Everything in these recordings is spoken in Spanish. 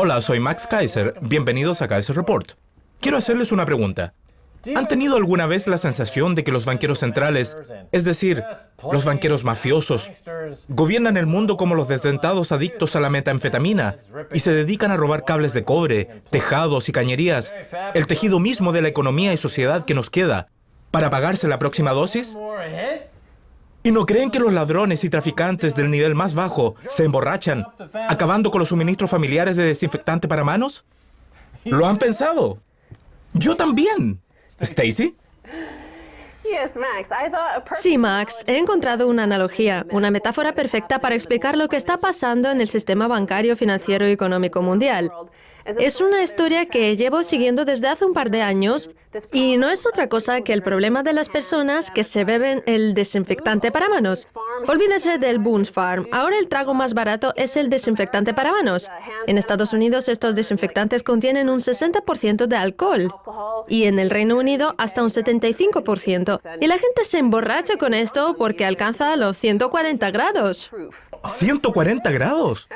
Hola, soy Max Kaiser. Bienvenidos a Kaiser Report. Quiero hacerles una pregunta. ¿Han tenido alguna vez la sensación de que los banqueros centrales, es decir, los banqueros mafiosos, gobiernan el mundo como los desdentados adictos a la metanfetamina y se dedican a robar cables de cobre, tejados y cañerías, el tejido mismo de la economía y sociedad que nos queda, para pagarse la próxima dosis? ¿Y no creen que los ladrones y traficantes del nivel más bajo se emborrachan, acabando con los suministros familiares de desinfectante para manos? ¿Lo han pensado? Yo también. ¿Stacy? Sí, Max, he encontrado una analogía, una metáfora perfecta para explicar lo que está pasando en el sistema bancario, financiero y económico mundial. Es una historia que llevo siguiendo desde hace un par de años y no es otra cosa que el problema de las personas que se beben el desinfectante para manos. Olvídese del Boone's Farm. Ahora el trago más barato es el desinfectante para manos. En Estados Unidos estos desinfectantes contienen un 60% de alcohol y en el Reino Unido hasta un 75%. Y la gente se emborracha con esto porque alcanza los 140 grados. ¿140 grados?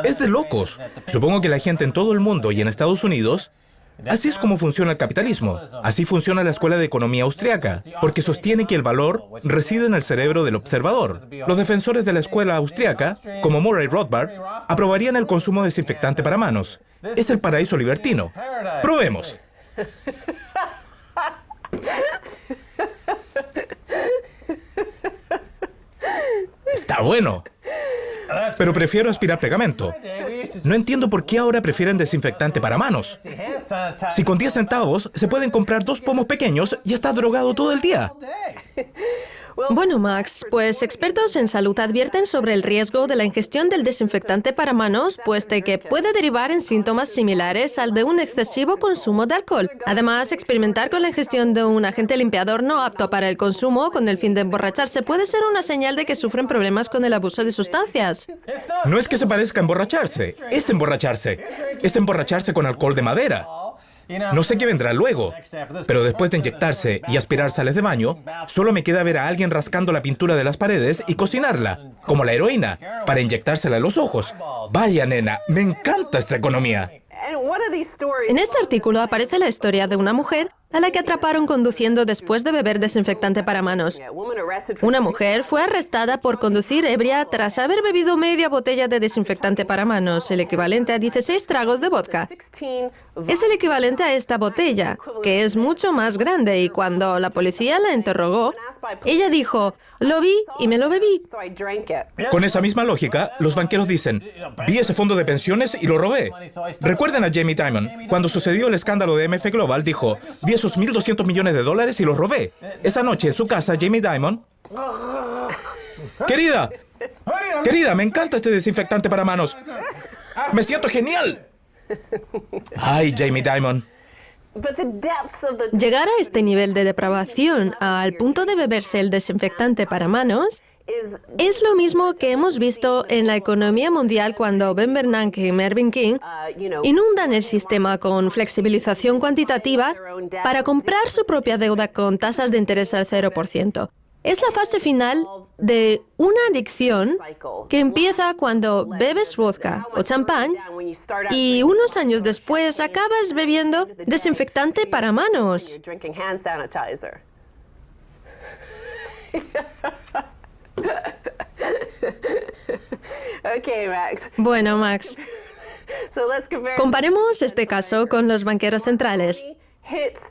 Es de locos. Supongo que la gente en todo el mundo y en Estados Unidos, así es como funciona el capitalismo. Así funciona la Escuela de Economía Austriaca, porque sostiene que el valor reside en el cerebro del observador. Los defensores de la escuela austriaca, como Murray Rothbard, aprobarían el consumo de desinfectante para manos. Es el paraíso libertino. Probemos. Está bueno. Pero prefiero aspirar pegamento. No entiendo por qué ahora prefieren desinfectante para manos. Si con 10 centavos se pueden comprar 2 pomos pequeños y está drogado todo el día. Bueno, Max, pues expertos en salud advierten sobre el riesgo de la ingestión del desinfectante para manos, puesto que puede derivar en síntomas similares al de un excesivo consumo de alcohol. Además, experimentar con la ingestión de un agente limpiador no apto para el consumo con el fin de emborracharse puede ser una señal de que sufren problemas con el abuso de sustancias. No es que se parezca a emborracharse, es emborracharse. Es emborracharse con alcohol de madera. No sé qué vendrá luego, pero después de inyectarse y aspirar sales de baño, solo me queda ver a alguien rascando la pintura de las paredes y cocinarla, como la heroína, para inyectársela en los ojos. Vaya, nena, me encanta esta economía. En este artículo aparece la historia de una mujer a la que atraparon conduciendo después de beber desinfectante para manos. Una mujer fue arrestada por conducir ebria tras haber bebido media botella de desinfectante para manos, el equivalente a 16 tragos de vodka. Es el equivalente a esta botella, que es mucho más grande, y cuando la policía la interrogó, ella dijo, "Lo vi y me lo bebí". Con esa misma lógica, los banqueros dicen, vi ese fondo de pensiones y lo robé. Recuerden a Jamie Dimon. Cuando sucedió el escándalo de MF Global, dijo, vi esos $1.200 millones y los robé. Esa noche en su casa, Jamie Dimon... Querida, me encanta este desinfectante para manos. ¡Me siento genial! Ay, Jamie Dimon. Llegar a este nivel de depravación, al punto de beberse el desinfectante para manos, es lo mismo que hemos visto en la economía mundial cuando Ben Bernanke y Mervyn King inundan el sistema con flexibilización cuantitativa para comprar su propia deuda con tasas de interés al 0%. Es la fase final de una adicción que empieza cuando bebes vodka o champán y unos años después acabas bebiendo desinfectante para manos. Bueno, Max, comparemos este caso con los banqueros centrales.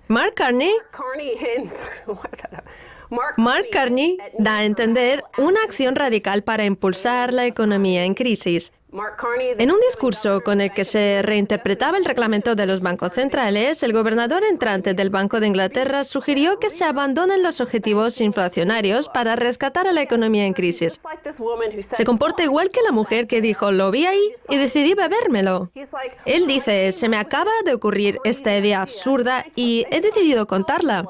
Mark Carney da a entender una acción radical para impulsar la economía en crisis. En un discurso con el que se reinterpretaba el reglamento de los bancos centrales, el gobernador entrante del Banco de Inglaterra sugirió que se abandonen los objetivos inflacionarios para rescatar a la economía en crisis. Se comporta igual que la mujer que dijo, lo vi ahí y decidí bebérmelo. Él dice, se me acaba de ocurrir esta idea absurda y he decidido contarla.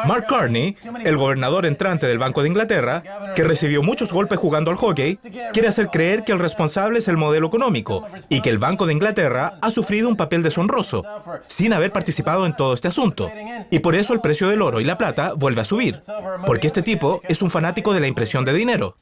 Mark Carney, el gobernador entrante del Banco de Inglaterra, que recibió muchos golpes jugando al hockey, quiere hacer creer que el responsable es el modelo económico y que el Banco de Inglaterra ha sufrido un papel deshonroso, sin haber participado en todo este asunto. Y por eso el precio del oro y la plata vuelve a subir, porque este tipo es un fanático de la impresión de dinero.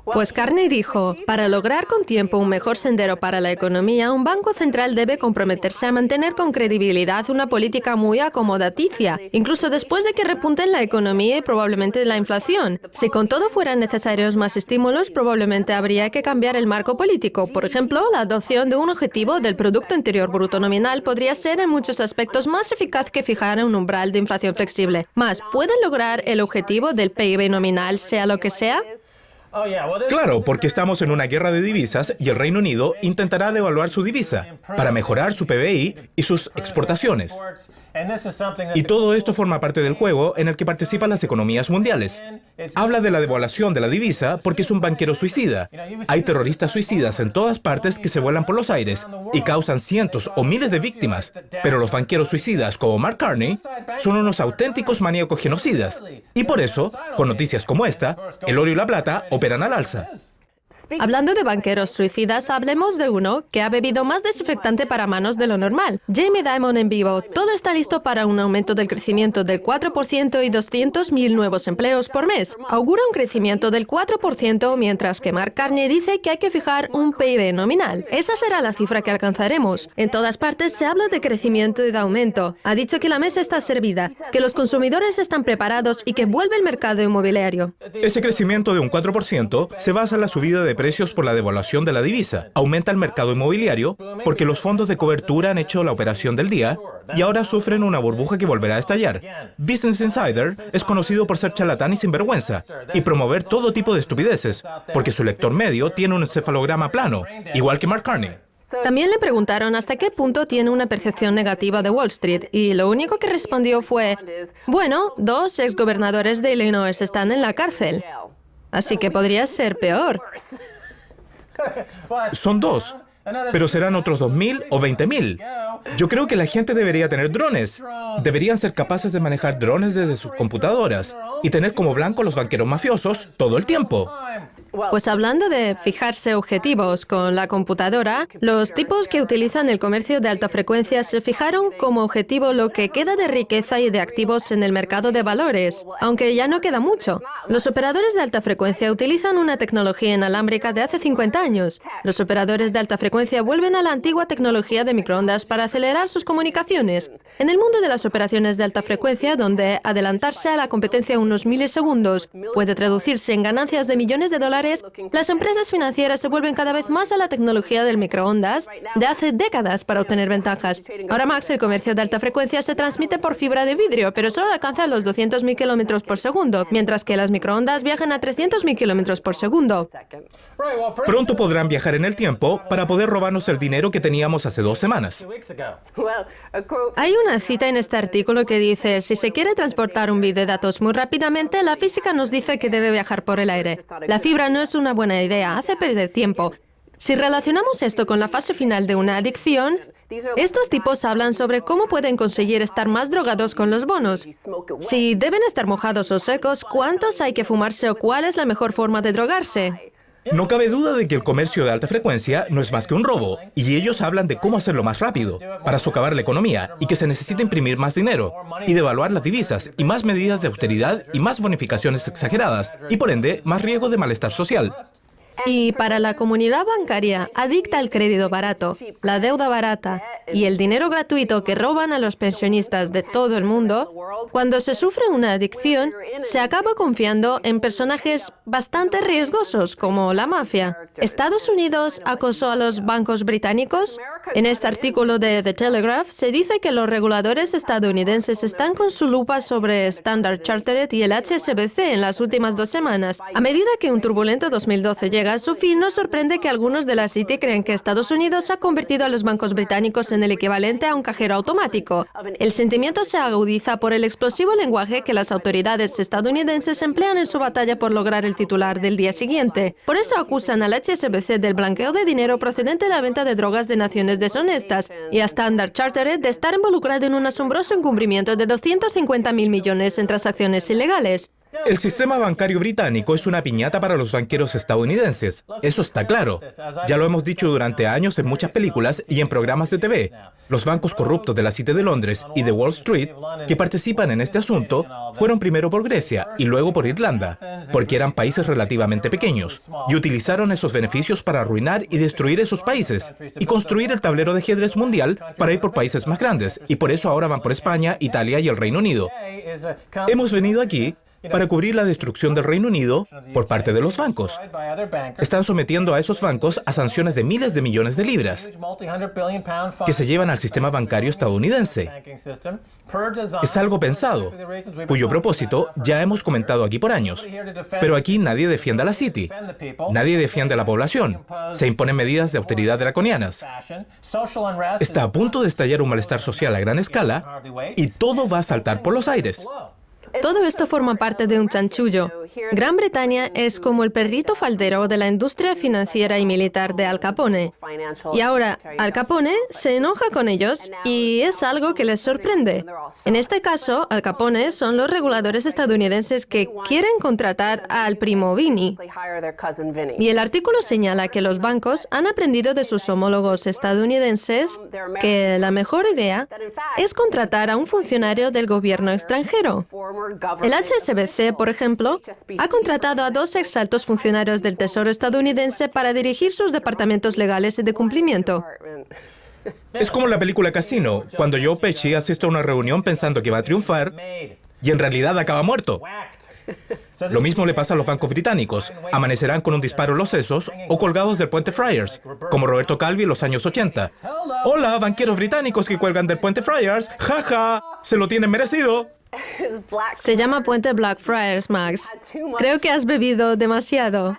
Pues Carney dijo, para lograr con tiempo un mejor sendero para la economía, un banco central debe comprometerse a mantener con credibilidad una política muy acomodaticia, incluso después de que repunten la economía y probablemente la inflación. Si con todo fueran necesarios más estímulos, probablemente habría que cambiar el marco político. Por ejemplo, la adopción de un objetivo del Producto Interior Bruto nominal podría ser en muchos aspectos más eficaz que fijar un umbral de inflación flexible. Más, ¿pueden lograr el objetivo del PIB nominal, sea lo que sea? Claro, porque estamos en una guerra de divisas y el Reino Unido intentará devaluar su divisa para mejorar su PBI y sus exportaciones. Y todo esto forma parte del juego en el que participan las economías mundiales. Habla de la devaluación de la divisa porque es un banquero suicida. Hay terroristas suicidas en todas partes que se vuelan por los aires y causan cientos o miles de víctimas. Pero los banqueros suicidas como Mark Carney son unos auténticos maníacos genocidas. Y por eso, con noticias como esta, el oro y la plata operan al alza. Hablando de banqueros suicidas, hablemos de uno que ha bebido más desinfectante para manos de lo normal. Jamie Dimon en vivo. Todo está listo para un aumento del crecimiento del 4% y 200.000 nuevos empleos por mes. Augura un crecimiento del 4%, mientras que Mark Carney dice que hay que fijar un PIB nominal. Esa será la cifra que alcanzaremos. En todas partes se habla de crecimiento y de aumento. Ha dicho que la mesa está servida, que los consumidores están preparados y que vuelve el mercado inmobiliario. Ese crecimiento de un 4% se basa en la subida de precios por la devaluación de la divisa. Aumenta el mercado inmobiliario porque los fondos de cobertura han hecho la operación del día y ahora sufren una burbuja que volverá a estallar. Business Insider es conocido por ser charlatán y sinvergüenza y promover todo tipo de estupideces porque su lector medio tiene un encefalograma plano, igual que Mark Carney. También le preguntaron hasta qué punto tiene una percepción negativa de Wall Street y lo único que respondió fue, bueno, 2 exgobernadores de Illinois están en la cárcel. Así que podría ser peor. Son 2, pero serán otros 2.000 o 20.000. Yo creo que la gente debería tener drones. Deberían ser capaces de manejar drones desde sus computadoras y tener como blanco a los banqueros mafiosos todo el tiempo. Pues hablando de fijarse objetivos con la computadora, los tipos que utilizan el comercio de alta frecuencia se fijaron como objetivo lo que queda de riqueza y de activos en el mercado de valores, aunque ya no queda mucho. Los operadores de alta frecuencia utilizan una tecnología inalámbrica de hace 50 años. Los operadores de alta frecuencia vuelven a la antigua tecnología de microondas para acelerar sus comunicaciones. En el mundo de las operaciones de alta frecuencia, donde adelantarse a la competencia unos milisegundos puede traducirse en ganancias de millones de dólares, las empresas financieras se vuelven cada vez más a la tecnología del microondas de hace décadas para obtener ventajas. Ahora, Max, el comercio de alta frecuencia se transmite por fibra de vidrio, pero solo alcanza los 200.000 kilómetros por segundo, mientras que las microondas viajan a 300.000 kilómetros por segundo. Pronto podrán viajar en el tiempo para poder robarnos el dinero que teníamos hace 2 semanas. Hay una cita en este artículo que dice, si se quiere transportar un bit de datos muy rápidamente, la física nos dice que debe viajar por el aire. La fibra no es una buena idea, hace perder tiempo. Si relacionamos esto con la fase final de una adicción, estos tipos hablan sobre cómo pueden conseguir estar más drogados con los bonos. Si deben estar mojados o secos, ¿cuántos hay que fumarse o cuál es la mejor forma de drogarse? No cabe duda de que el comercio de alta frecuencia no es más que un robo, y ellos hablan de cómo hacerlo más rápido, para socavar la economía, y que se necesita imprimir más dinero, y devaluar las divisas, y más medidas de austeridad, y más bonificaciones exageradas, y por ende, más riesgo de malestar social. Y para la comunidad bancaria adicta al crédito barato, la deuda barata y el dinero gratuito que roban a los pensionistas de todo el mundo, cuando se sufre una adicción, se acaba confiando en personajes bastante riesgosos como la mafia. ¿Estados Unidos acosó a los bancos británicos? En este artículo de The Telegraph se dice que los reguladores estadounidenses están con su lupa sobre Standard Chartered y el HSBC en las últimas 2 semanas. A medida que un turbulento 2012 llega a su fin, nos sorprende que algunos de la City creen que Estados Unidos ha convertido a los bancos británicos en el equivalente a un cajero automático. El sentimiento se agudiza por el explosivo lenguaje que las autoridades estadounidenses emplean en su batalla por lograr el titular del día siguiente. Por eso acusan al HSBC del blanqueo de dinero procedente de la venta de drogas de naciones deshonestas y a Standard Chartered de estar involucrado en un asombroso encubrimiento de 250.000 millones en transacciones ilegales. El sistema bancario británico es una piñata para los banqueros estadounidenses. Eso está claro. Ya lo hemos dicho durante años en muchas películas y en programas de TV. Los bancos corruptos de la City de Londres y de Wall Street que participan en este asunto fueron primero por Grecia y luego por Irlanda, porque eran países relativamente pequeños, y utilizaron esos beneficios para arruinar y destruir esos países y construir el tablero de ajedrez mundial para ir por países más grandes, y por eso ahora van por España, Italia y el Reino Unido. Hemos venido aquí para cubrir la destrucción del Reino Unido por parte de los bancos. Están sometiendo a esos bancos a sanciones de miles de millones de libras que se llevan al sistema bancario estadounidense. Es algo pensado, cuyo propósito ya hemos comentado aquí por años. Pero aquí nadie defiende a la City, nadie defiende a la población. Se imponen medidas de austeridad draconianas. Está a punto de estallar un malestar social a gran escala y todo va a saltar por los aires. Todo esto forma parte de un chanchullo. Gran Bretaña es como el perrito faldero de la industria financiera y militar de Al Capone. Y ahora, Al Capone se enoja con ellos y es algo que les sorprende. En este caso, Al Capone son los reguladores estadounidenses que quieren contratar al primo Vinny. Y el artículo señala que los bancos han aprendido de sus homólogos estadounidenses que la mejor idea es contratar a un funcionario del gobierno extranjero. El HSBC, por ejemplo, ha contratado a 2 exaltos funcionarios del Tesoro estadounidense para dirigir sus departamentos legales y de cumplimiento. Es como en la película Casino, cuando Joe Pesci asiste a una reunión pensando que va a triunfar y en realidad acaba muerto. Lo mismo le pasa a los bancos británicos. Amanecerán con un disparo en los sesos o colgados del puente Friars, como Roberto Calvi en los años 80. Hola, banqueros británicos que cuelgan del puente Friars. ¡Jaja! ¡Se lo tienen merecido! Se llama puente Blackfriars, Max. Creo que has bebido demasiado.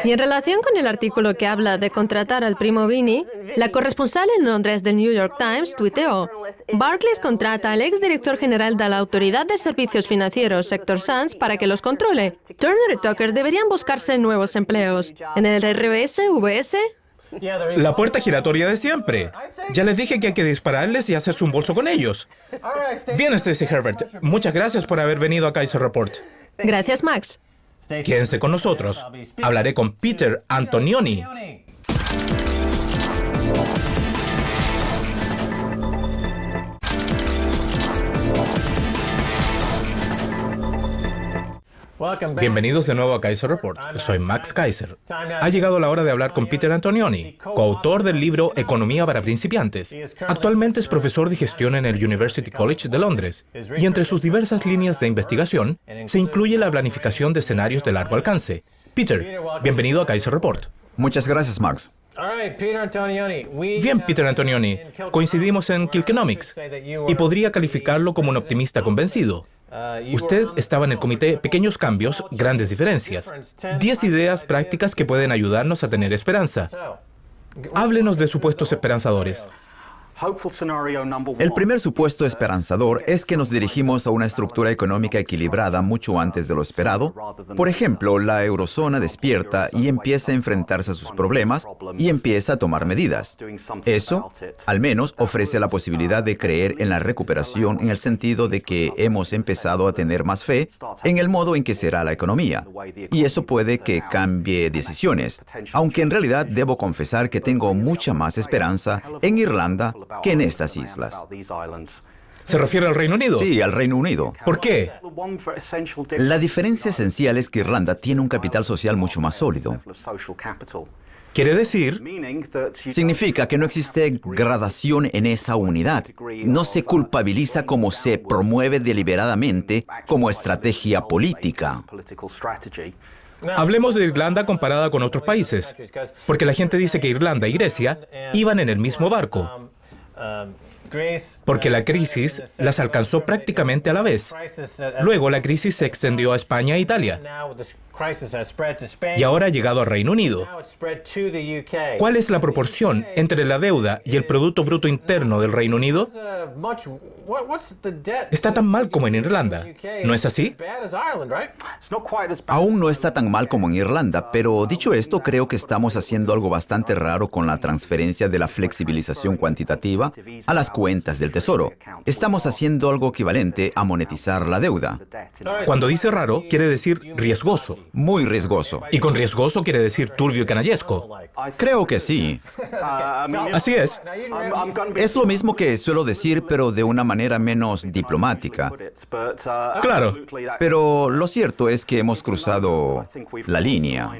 Y en relación con el artículo que habla de contratar al primo Vinny, la corresponsal en Londres del New York Times tuiteó: Barclays contrata al exdirector general de la Autoridad de Servicios Financieros, Hector Sanz, para que los controle. Turner y Tucker deberían buscarse nuevos empleos. ¿En el RBS, VS? La puerta giratoria de siempre. Ya les dije que hay que dispararles y hacerse un bolso con ellos. Bien, Stacey Herbert. Muchas gracias por haber venido a Kaiser Report. Gracias, Max. Quédense con nosotros. Hablaré con Peter Antonioni. Bienvenidos de nuevo a Kaiser Report. Soy Max Kaiser. Ha llegado la hora de hablar con Peter Antonioni, coautor del libro Economía para principiantes. Actualmente es profesor de gestión en el University College de Londres, y entre sus diversas líneas de investigación se incluye la planificación de escenarios de largo alcance. Peter, bienvenido a Kaiser Report. Muchas gracias, Max. Bien, Peter Antonioni, coincidimos en Kilkenomics y podría calificarlo como un optimista convencido. Usted estaba en el comité Pequeños Cambios, Grandes Diferencias. 10 ideas prácticas que pueden ayudarnos a tener esperanza. Háblenos de supuestos esperanzadores. El primer supuesto esperanzador es que nos dirigimos a una estructura económica equilibrada mucho antes de lo esperado. Por ejemplo, la eurozona despierta y empieza a enfrentarse a sus problemas y empieza a tomar medidas. Eso, al menos, ofrece la posibilidad de creer en la recuperación en el sentido de que hemos empezado a tener más fe en el modo en que será la economía. Y eso puede que cambie decisiones, aunque en realidad debo confesar que tengo mucha más esperanza en Irlanda que en estas islas. ¿Se refiere al Reino Unido? Sí, al Reino Unido. ¿Por qué? La diferencia esencial es que Irlanda tiene un capital social mucho más sólido. Quiere decir, Significa que no existe gradación en esa unidad. No se culpabiliza como se promueve deliberadamente como estrategia política. hablemos de Irlanda comparada con otros países, porque la gente dice que Irlanda y Grecia iban en el mismo barco, porque la crisis las alcanzó prácticamente a la vez. Luego la crisis se extendió a España e Italia. y ahora ha llegado al Reino Unido. ¿Cuál es la proporción entre la deuda y el Producto Bruto Interno del Reino Unido? Está tan mal como en Irlanda, ¿no es así? Aún no está tan mal como en Irlanda, pero dicho esto, creo que estamos haciendo algo bastante raro con la transferencia de la flexibilización cuantitativa a las cuentas del Tesoro. Estamos haciendo algo equivalente a monetizar la deuda. Cuando dice raro, quiere decir riesgoso. Muy riesgoso. Y con riesgoso quiere decir turbio y canallesco. Creo que sí. Así es. Es lo mismo que suelo decir, pero de una manera menos diplomática. Claro. Pero lo cierto es que hemos cruzado la línea.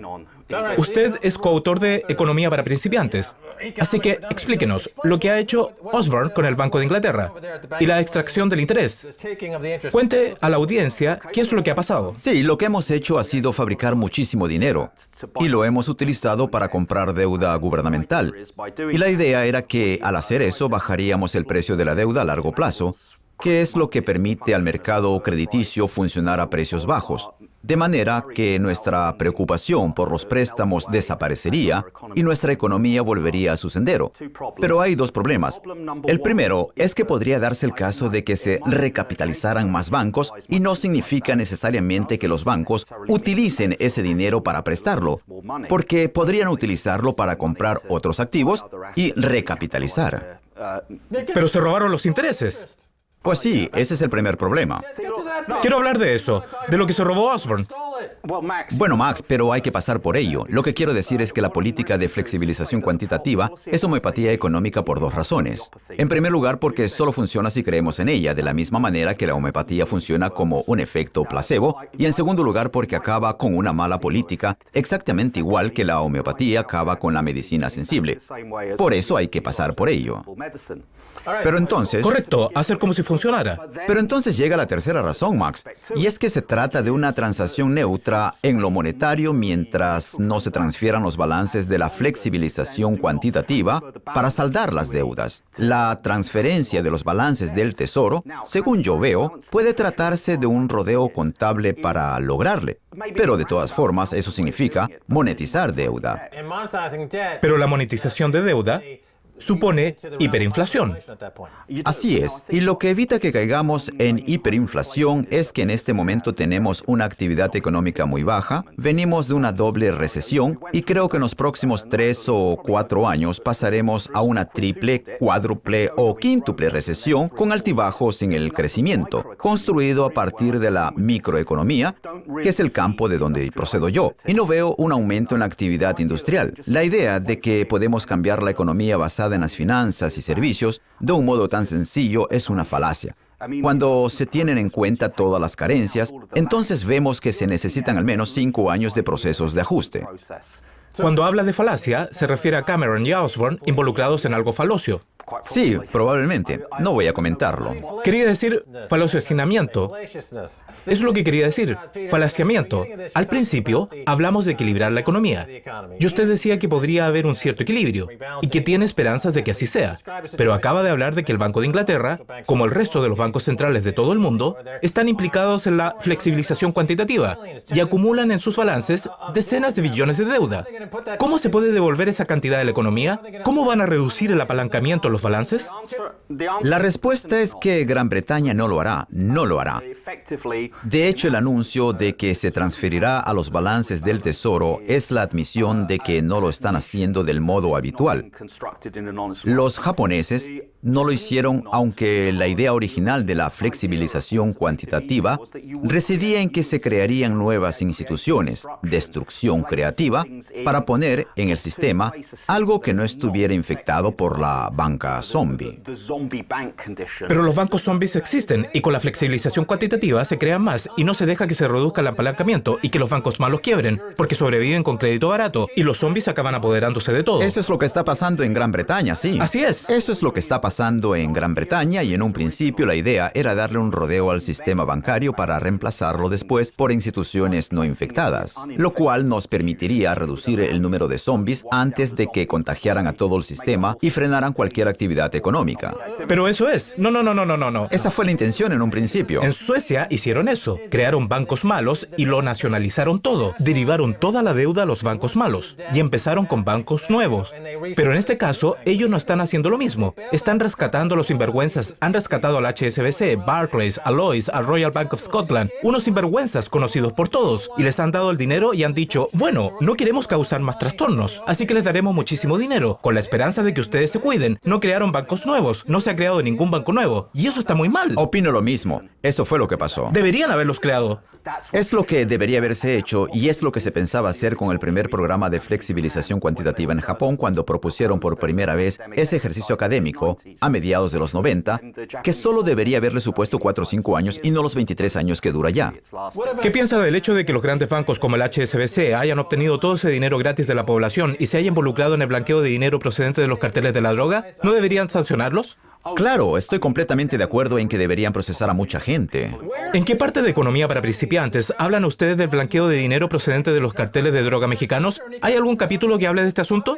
Usted es coautor de Economía para Principiantes. Así que explíquenos lo que ha hecho Osborne con el Banco de Inglaterra y la extracción del interés. Cuente a la audiencia qué es lo que ha pasado. Sí, lo que hemos hecho ha sido fabricar muchísimo dinero y lo hemos utilizado para comprar deuda gubernamental. Y la idea era que al hacer eso bajaríamos el precio de la deuda a largo plazo, que es lo que permite al mercado crediticio funcionar a precios bajos, de manera que nuestra preocupación por los préstamos desaparecería y nuestra economía volvería a su sendero. Pero hay dos problemas. El primero es que podría darse el caso de que se recapitalizaran más bancos y no significa necesariamente que los bancos utilicen ese dinero para prestarlo, porque podrían utilizarlo para comprar otros activos y recapitalizar. Pero se robaron los intereses. Pues sí, ese es el primer problema. Quiero hablar de eso, de lo que se robó Osborne. Bueno, Max, pero hay que pasar por ello. Lo que quiero decir es que la política de flexibilización cuantitativa es homeopatía económica por dos razones. En primer lugar, porque solo funciona si creemos en ella, de la misma manera que la homeopatía funciona como un efecto placebo. Y en segundo lugar, porque acaba con una mala política, exactamente igual que la homeopatía acaba con la medicina sensible. Por eso hay que pasar por ello. Pero entonces... Correcto, hacer como si funcionara. Pero entonces llega la tercera razón, Max, y es que se trata de una transacción neutra en lo monetario mientras no se transfieran los balances de la flexibilización cuantitativa para saldar las deudas. La transferencia de los balances del Tesoro, según yo veo, puede tratarse de un rodeo contable para lograrle. Pero de todas formas, eso significa monetizar deuda. Pero la monetización de deuda supone hiperinflación. Así es, y lo que evita que caigamos en hiperinflación es que en este momento tenemos una actividad económica muy baja, venimos de una doble recesión y creo que en los próximos 3 o 4 años pasaremos a una triple, cuádruple o quíntuple recesión con altibajos en el crecimiento, construido a partir de la microeconomía, que es el campo de donde procedo yo, y no veo un aumento en la actividad industrial. La idea de que podemos cambiar la economía basada en las finanzas y servicios de un modo tan sencillo es una falacia. Cuando se tienen en cuenta todas las carencias, entonces vemos que se necesitan al menos 5 años de procesos de ajuste. Cuando habla de falacia, se refiere a Cameron y a Osborne involucrados en algo falocio. Sí, probablemente. No voy a comentarlo. Quería decir falociocinamiento. Es lo que quería decir, falaciamiento. Al principio, hablamos de equilibrar la economía. Y usted decía que podría haber un cierto equilibrio y que tiene esperanzas de que así sea. Pero acaba de hablar de que el Banco de Inglaterra, como el resto de los bancos centrales de todo el mundo, están implicados en la flexibilización cuantitativa y acumulan en sus balances decenas de billones de deuda. ¿Cómo se puede devolver esa cantidad de la economía? ¿Cómo van a reducir el apalancamiento en los balances? La respuesta es que Gran Bretaña no lo hará, no lo hará. De hecho, el anuncio de que se transferirá a los balances del Tesoro es la admisión de que no lo están haciendo del modo habitual. Los japoneses no lo hicieron, aunque la idea original de la flexibilización cuantitativa residía en que se crearían nuevas instituciones, destrucción creativa, para poner en el sistema algo que no estuviera infectado por la banca zombie. Pero los bancos zombies existen y con la flexibilización cuantitativa se crean más y no se deja que se reduzca el apalancamiento y que los bancos malos quiebren, porque sobreviven con crédito barato y los zombies acaban apoderándose de todo. Eso es lo que está pasando en Gran Bretaña, sí. Así es. Eso es lo que está pasando. pasando en Gran Bretaña y en un principio la idea era darle un rodeo al sistema bancario para reemplazarlo después por instituciones no infectadas, lo cual nos permitiría reducir el número de zombies antes de que contagiaran a todo el sistema y frenaran cualquier actividad económica. Pero eso es. No. Esa fue la intención en un principio. En Suecia hicieron eso. Crearon bancos malos y lo nacionalizaron todo. Derivaron toda la deuda a los bancos malos y empezaron con bancos nuevos. Pero en este caso, ellos no están haciendo lo mismo. Están rescatando a los sinvergüenzas. Han rescatado al HSBC, Barclays, a Lloyds, al Royal Bank of Scotland. Unos sinvergüenzas conocidos por todos. Y les han dado el dinero y han dicho, bueno, no queremos causar más trastornos, así que les daremos muchísimo dinero, con la esperanza de que ustedes se cuiden. No crearon bancos nuevos. No se ha creado ningún banco nuevo. Y eso está muy mal. Opino lo mismo. Eso fue lo que pasó. Deberían haberlos creado. Es lo que debería haberse hecho y es lo que se pensaba hacer con el primer programa de flexibilización cuantitativa en Japón cuando propusieron por primera vez ese ejercicio académico a mediados de los 90, que solo debería haberle supuesto 4 o 5 años y no los 23 años que dura ya. ¿Qué piensa del hecho de que los grandes bancos como el HSBC hayan obtenido todo ese dinero gratis de la población y se haya involucrado en el blanqueo de dinero procedente de los carteles de la droga? ¿No deberían sancionarlos? Claro, estoy completamente de acuerdo en que deberían procesar a mucha gente. ¿En qué parte de Economía para Principiantes hablan ustedes del blanqueo de dinero procedente de los carteles de droga mexicanos? ¿Hay algún capítulo que hable de este asunto?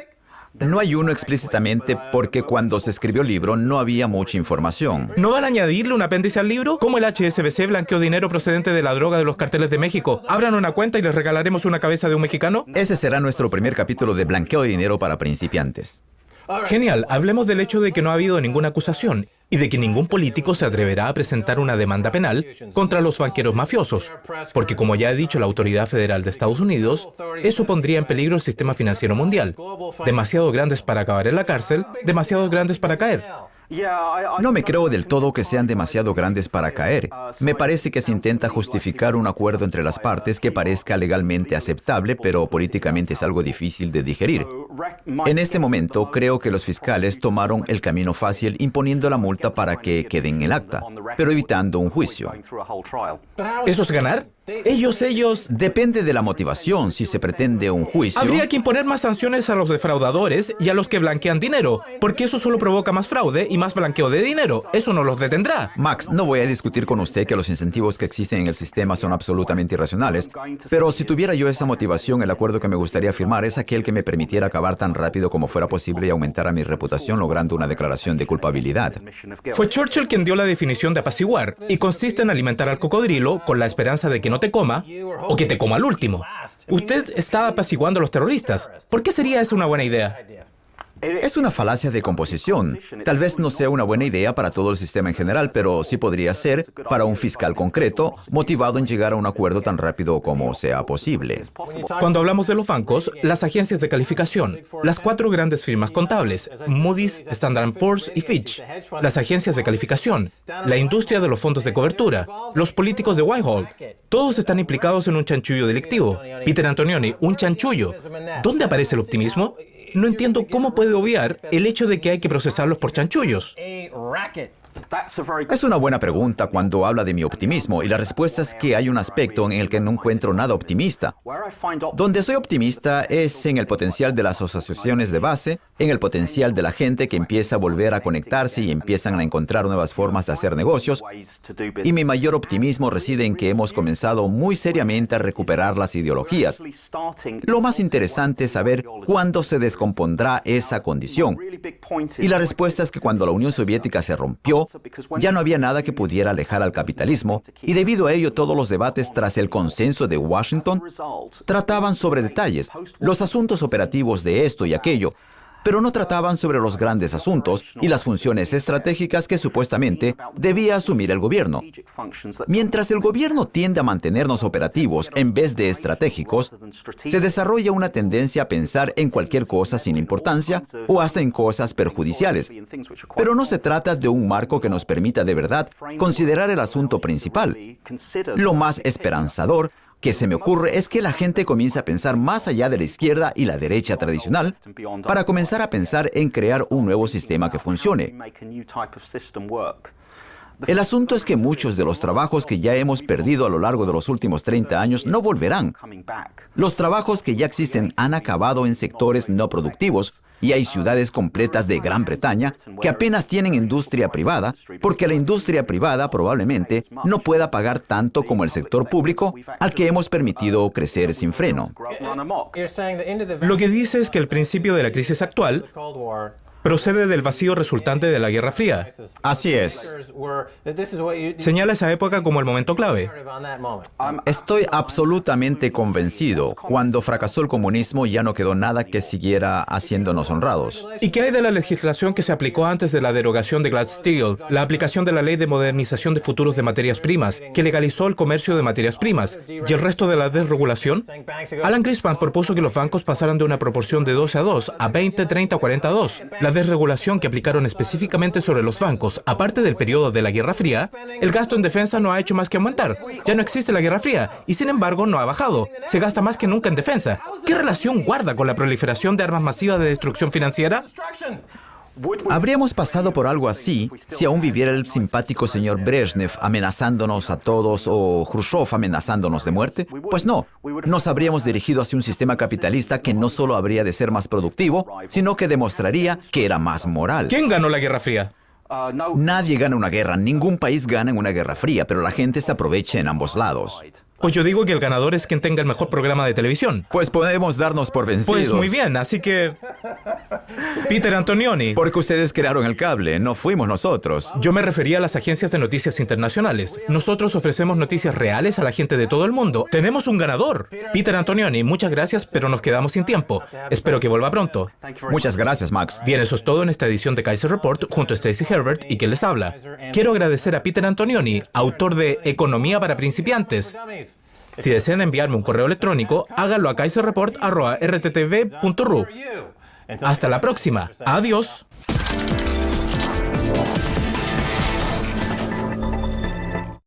No hay uno explícitamente porque cuando se escribió el libro no había mucha información. ¿No van a añadirle un apéndice al libro? ¿Cómo el HSBC blanqueó dinero procedente de la droga de los carteles de México? Abran una cuenta y les regalaremos una cabeza de un mexicano. Ese será nuestro primer capítulo de blanqueo de dinero para principiantes. Genial, hablemos del hecho de que no ha habido ninguna acusación y de que ningún político se atreverá a presentar una demanda penal contra los banqueros mafiosos, porque como ya ha dicho la Autoridad Federal de Estados Unidos, eso pondría en peligro el sistema financiero mundial. Demasiado grandes para acabar en la cárcel, demasiado grandes para caer. No me creo del todo que sean demasiado grandes para caer. Me parece que se intenta justificar un acuerdo entre las partes que parezca legalmente aceptable, pero políticamente es algo difícil de digerir. En este momento, creo que los fiscales tomaron el camino fácil imponiendo la multa para que quede en el acta, pero evitando un juicio. ¿Eso es ganar? Ellos... Depende de la motivación. Si se pretende un juicio... Habría que imponer más sanciones a los defraudadores y a los que blanquean dinero, porque eso solo provoca más fraude y más blanqueo de dinero. Eso no los detendrá. Max, no voy a discutir con usted que los incentivos que existen en el sistema son absolutamente irracionales, pero si tuviera yo esa motivación, el acuerdo que me gustaría firmar es aquel que me permitiera acabar tan rápido como fuera posible y aumentara mi reputación logrando una declaración de culpabilidad. Fue Churchill quien dio la definición de apaciguar, y consiste en alimentar al cocodrilo con la esperanza de que no te coma o que te coma al último. Usted está apaciguando a los terroristas. ¿Por qué sería esa una buena idea? Es una falacia de composición. Tal vez no sea una buena idea para todo el sistema en general, pero sí podría ser para un fiscal concreto, motivado en llegar a un acuerdo tan rápido como sea posible. Cuando hablamos de los bancos, las agencias de calificación, las 4 grandes firmas contables, Moody's, Standard & Poor's y Fitch, las agencias de calificación, la industria de los fondos de cobertura, los políticos de Whitehall, todos están implicados en un chanchullo delictivo. Peter Antonioni, un chanchullo. ¿Dónde aparece el optimismo? No entiendo cómo puede obviar el hecho de que hay que procesarlos por chanchullos. Es una buena pregunta cuando habla de mi optimismo, y la respuesta es que hay un aspecto en el que no encuentro nada optimista. Donde soy optimista es en el potencial de las asociaciones de base, en el potencial de la gente que empieza a volver a conectarse y empiezan a encontrar nuevas formas de hacer negocios, y mi mayor optimismo reside en que hemos comenzado muy seriamente a recuperar las ideologías. Lo más interesante es saber cuándo se descompondrá esa condición. Y la respuesta es que cuando la Unión Soviética se rompió, ya no había nada que pudiera alejar al capitalismo, y debido a ello todos los debates tras el consenso de Washington trataban sobre detalles, los asuntos operativos de esto y aquello, pero no trataban sobre los grandes asuntos y las funciones estratégicas que supuestamente debía asumir el gobierno. Mientras el gobierno tiende a mantenernos operativos en vez de estratégicos, se desarrolla una tendencia a pensar en cualquier cosa sin importancia o hasta en cosas perjudiciales. Pero no se trata de un marco que nos permita de verdad considerar el asunto principal. Lo más esperanzador que se me ocurre es que la gente comience a pensar más allá de la izquierda y la derecha tradicional para comenzar a pensar en crear un nuevo sistema que funcione. El asunto es que muchos de los trabajos que ya hemos perdido a lo largo de los últimos 30 años no volverán. Los trabajos que ya existen han acabado en sectores no productivos y hay ciudades completas de Gran Bretaña que apenas tienen industria privada porque la industria privada probablemente no pueda pagar tanto como el sector público al que hemos permitido crecer sin freno. Lo que dice es que el principio de la crisis actual procede del vacío resultante de la Guerra Fría. Así es. Señala esa época como el momento clave. Estoy absolutamente convencido. Cuando fracasó el comunismo ya no quedó nada que siguiera haciéndonos honrados. ¿Y qué hay de la legislación que se aplicó antes de la derogación de Glass-Steagall? La aplicación de la Ley de Modernización de Futuros de Materias Primas, que legalizó el comercio de materias primas. ¿Y el resto de la desregulación? Alan Greenspan propuso que los bancos pasaran de una proporción de 12:2 a 20, 30 o 42. La desregulación que aplicaron específicamente sobre los bancos, aparte del periodo de la Guerra Fría, el gasto en defensa no ha hecho más que aumentar. Ya no existe la Guerra Fría y sin embargo no ha bajado. Se gasta más que nunca en defensa. ¿Qué relación guarda con la proliferación de armas masivas de destrucción financiera? ¿Habríamos pasado por algo así si aún viviera el simpático señor Brezhnev amenazándonos a todos o Khrushchev amenazándonos de muerte? Pues no, nos habríamos dirigido hacia un sistema capitalista que no solo habría de ser más productivo, sino que demostraría que era más moral. ¿Quién ganó la Guerra Fría? Nadie gana una guerra, ningún país gana en una guerra fría, pero la gente se aprovecha en ambos lados. Pues yo digo que el ganador es quien tenga el mejor programa de televisión. Pues podemos darnos por vencidos. Pues muy bien, así que... Peter Antonioni. Porque ustedes crearon el cable, no fuimos nosotros. Yo me refería a las agencias de noticias internacionales. Nosotros ofrecemos noticias reales a la gente de todo el mundo. Tenemos un ganador. Peter Antonioni, muchas gracias, pero nos quedamos sin tiempo. Espero que vuelva pronto. Muchas gracias, Max. Bien, eso es todo en esta edición de Kaiser Report junto a Stacey Herbert y quien les habla. Quiero agradecer a Peter Antonioni, autor de Economía para principiantes. Si desean enviarme un correo electrónico, háganlo a kaiserreport@rttv.ru. Hasta la próxima. Adiós.